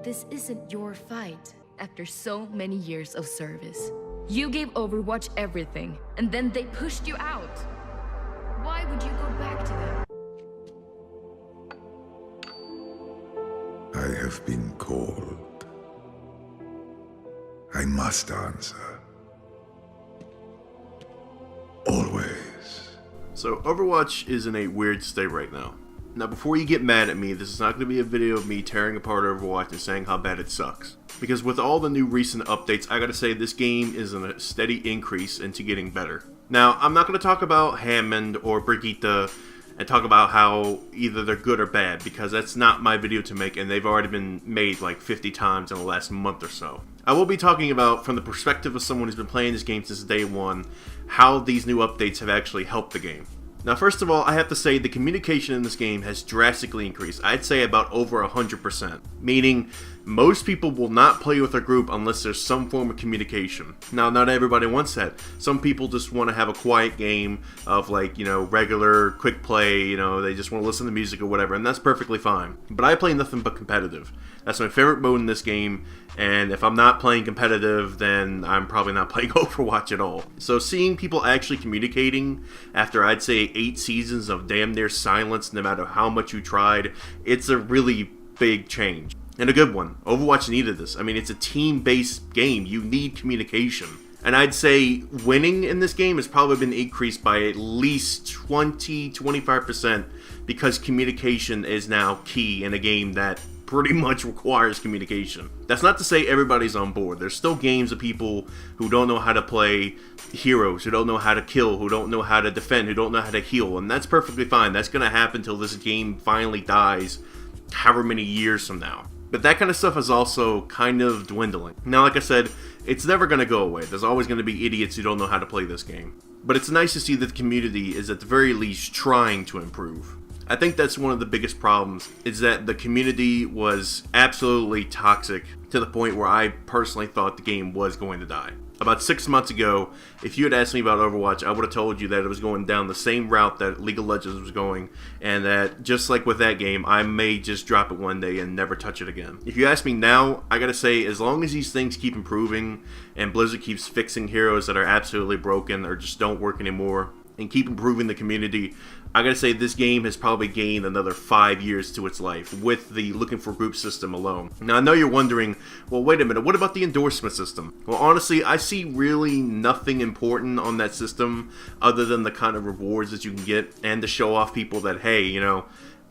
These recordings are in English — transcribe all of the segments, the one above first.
This isn't your fight. After so many years of service, you gave Overwatch everything, and then they pushed you out. Why would you go back to them? I have been called. I must answer. Always. So Overwatch is in a weird state right now. Now before you get mad at me, this is not going to be a video of me tearing apart Overwatch and saying how bad it sucks. Because with all the new recent updates, I gotta say this game is in a steady increase into getting better. Now, I'm not going to talk about Hammond or Brigitte and talk about how either they're good or bad, because that's not my video to make, and they've already been made like 50 times in the last month or so. I will be talking about, from the perspective of someone who's been playing this game since day one, how these new updates have actually helped the game. Now, first of all, I have to say the communication in this game has drastically increased. I'd say about over 100%. Meaning, most people will not play with a group unless there's some form of communication. Now, not everybody wants that. Some people just want to have a quiet game of like, regular, quick play, they just want to listen to music or whatever, and that's perfectly fine. But I play nothing but competitive. That's my favorite mode in this game, and if I'm not playing competitive, then I'm probably not playing Overwatch at all. So seeing people actually communicating after, I'd say, 8 seasons of damn near silence, no matter how much you tried, it's a really big change. And a good one. Overwatch needed this. I mean, it's a team-based game. You need communication. And I'd say winning in this game has probably been increased by at least 20-25% because communication is now key in a game that pretty much requires communication. That's not to say everybody's on board. There's still games of people who don't know how to play heroes, who don't know how to kill, who don't know how to defend, who don't know how to heal, and that's perfectly fine. That's going to happen until this game finally dies however many years from now. But that kind of stuff is also kind of dwindling. Now, like I said, it's never going to go away. There's always going to be idiots who don't know how to play this game. But it's nice to see that the community is at the very least trying to improve. I think that's one of the biggest problems, is that the community was absolutely toxic to the point where I personally thought the game was going to die. About 6 months ago, if you had asked me about Overwatch, I would have told you that it was going down the same route that League of Legends was going, and that just like with that game, I may just drop it one day and never touch it again. If you ask me now, I gotta say, as long as these things keep improving, and Blizzard keeps fixing heroes that are absolutely broken or just don't work anymore, and keep improving the community, I gotta say this game has probably gained another 5 years to its life with the looking for group system alone. Now I know you're wondering, well wait a minute, what about the endorsement system? Well honestly, I see really nothing important on that system other than the kind of rewards that you can get and to show off people that, hey,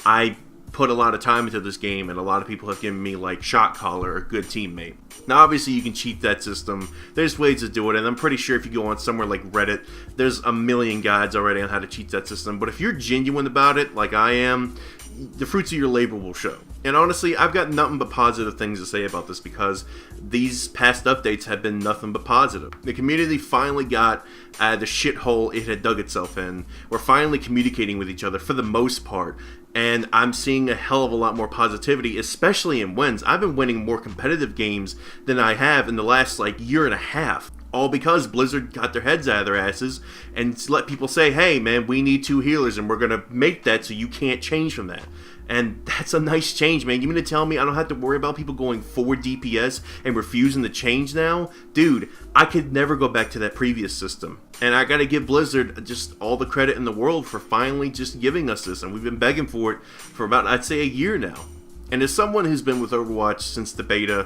I put a lot of time into this game and a lot of people have given me like shot caller, a good teammate. Now obviously you can cheat that system, there's ways to do it, and I'm pretty sure if you go on somewhere like Reddit, there's a million guides already on how to cheat that system, but if you're genuine about it, like I am, the fruits of your labor will show. And honestly, I've got nothing but positive things to say about this because these past updates have been nothing but positive. The community finally got out of the shithole it had dug itself in. We're finally communicating with each other for the most part, and I'm seeing a hell of a lot more positivity, especially in wins. I've been winning more competitive games than I have in the last year and a half. All because Blizzard got their heads out of their asses and let people say, hey man, we need 2 healers and we're going to make that so you can't change from that. And that's a nice change, man. You mean to tell me I don't have to worry about people going 4 DPS and refusing to change now? Dude, I could never go back to that previous system. And I gotta give Blizzard just all the credit in the world for finally just giving us this. And we've been begging for it for about, I'd say, a year now. And as someone who's been with Overwatch since the beta,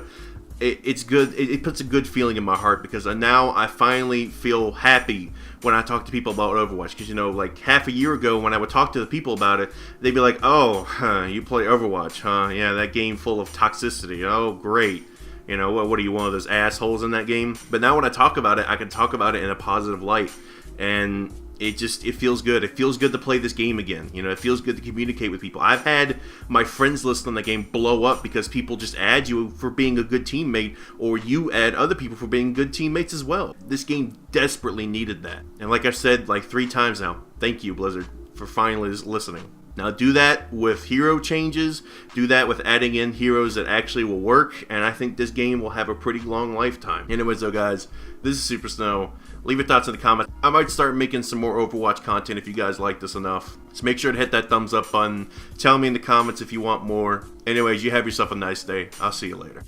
it's good. It puts a good feeling in my heart because now I finally feel happy when I talk to people about Overwatch. Because like half a year ago when I would talk to the people about it, they'd be like, "Oh, you play Overwatch, huh? Yeah, that game full of toxicity. Oh, great. What are you, one of those assholes in that game?" But now when I talk about it, I can talk about it in a positive light, and it feels good. It feels good to play this game again. It feels good to communicate with people. I've had my friends list on the game blow up because people just add you for being a good teammate, or you add other people for being good teammates as well. This game desperately needed that. And like I've said 3 times now, thank you, Blizzard, for finally listening. Now do that with hero changes, do that with adding in heroes that actually will work, and I think this game will have a pretty long lifetime. Anyways though guys, this is Super Snow. Leave your thoughts in the comments. I might start making some more Overwatch content if you guys like this enough. So make sure to hit that thumbs up button. Tell me in the comments if you want more. Anyways, you have yourself a nice day. I'll see you later.